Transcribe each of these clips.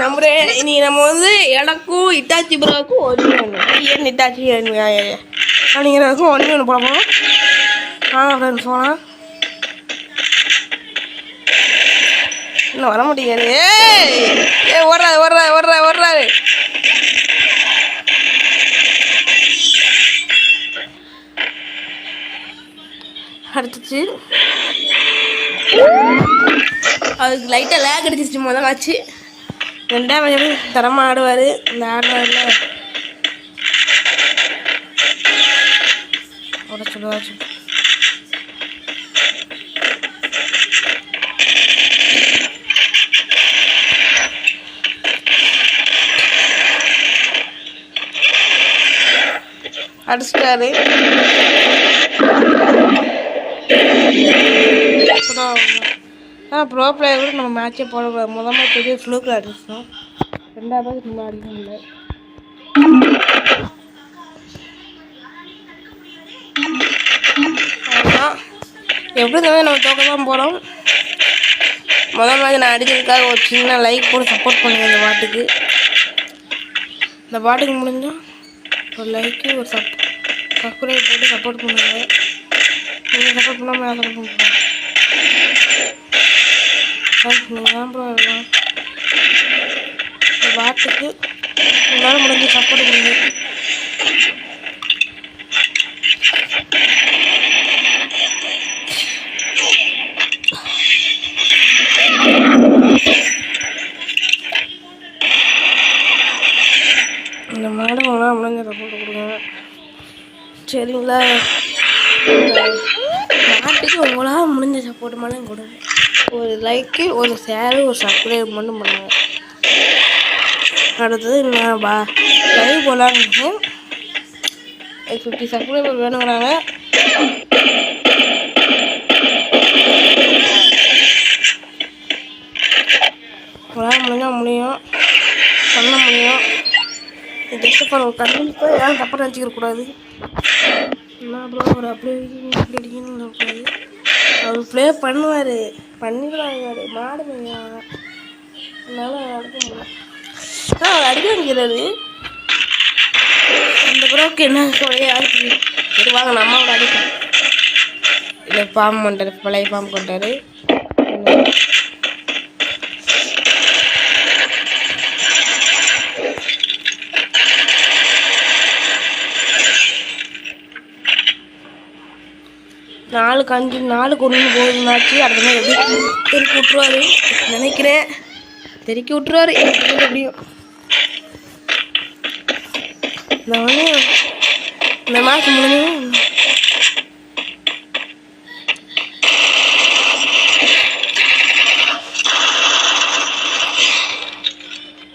நம்புறேன். இனி நம்ம வந்து எனக்கும் இட்டாச்சி ப்ரோவுக்கும் ஒன்று இட்டாச்சி அப்படிங்கிறதுக்கும் ஒன்று போட போகிறோம். ஃப்ரெண்ட்ஸ் போகலாம். இன்னும் வர முடியாது. ஓடுறாரு. அடுத்துச்சு அதுக்கு லைட்டாக லேக் அடிச்சிச்சு முதல் ஆச்சு. ரெண்டாவது தரமாக ஆடுவார். இந்த ஆடுவார்ல சொல்லுவாச்சு. அடிச்சிட்டாரு. ப்ரோ பிளேயர் கூட நம்ம மேட்சே போடக்கூடாது. முதல்ல பெரிய ஃப்ளூக்கில் அடிச்சிட்டோம். ரெண்டாவது நம்ம அடிக்க முடியல. எப்படி இருந்தாலும் நம்ம தோக்க தான் போகிறோம். முதல் மாதிரி நான் அடிக்கிறதுக்காக ஒரு சின்ன லைக் போட்டு சப்போர்ட் பண்ணுங்க. இந்த பாட்டுக்கு முடிஞ்சால் ஒரு லைக்கு ஒரு சப்ஸ்கிரைப் போட்டு சப்போர்ட் பண்ணுங்க. நீங்கள் சப்போர்ட் பண்ணாமல் நான் சப்போர்ட் பண்ணுறேன். நீங்கள் தான் ப்ரோ எல்லாம் இந்த பாட்டுக்கு உங்களால் முடிஞ்சு சப்போர்ட் பண்ணுங்க. இந்த மாடு உங்களால் முடிஞ்ச சப்போர்ட் கொடுங்க. சரிங்களா? நாட்டுக்கு உங்களால் முடிஞ்ச சப்போர்ட் மட்டும் கொடுங்க. ஒரு லைக்கு ஒரு ஷேரு ஒரு சப்ஸ்கிரைப் மட்டும் பண்ணுங்க. அடுத்தது நான் லைவ் போகலான்னு 50 சப்ஸ்கிரைபர் வேணுங்கிறாங்க. உங்களால் முடிஞ்சால் முடியும், பண்ண முடியும். ஜஸ்ட் ஃபார் ஒரு கண்டிப்பாக யாரும் தப்பாக நினச்சிக்கக்கூடாது. என்ன ப்ரோ ஒரு அப்படி அடிக்கணும்னு கூடாது. அவர் ப்ளே பண்ணுவார், பண்ணிடுவாங்க. மாடு பண்ணுவாங்க. அதனால அடிக்க முடியல. அவர் அடிக்க வைக்கிறாரு. இந்த ப்ரோக்கு என்ன சொல்ல யாருக்கு சரி வாங்க நம்மளோட அடிப்போம். இல்லை ஃபார்ம் பண்ணுறாரு, பழைய ஃபார்ம் கொண்டாரு. நாலுக்கு 1 போகுதுனாச்சு. அடுத்த மாதிரி எப்படி தெருக்கி விட்டுருவாரு நினைக்கிறேன். தெருக்கி விட்டுருவாரு எப்படியும். இந்த மாதம் முடிஞ்சு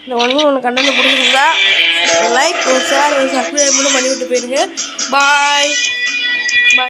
இந்த ஒன்று கண்டென்ட் பிடிச்சிருந்தா லைக் ஒரு ஷேர் ஒரு சப்ஸ்கிரைப் பண்ணி விட்டு போயிருங்க. பாய்.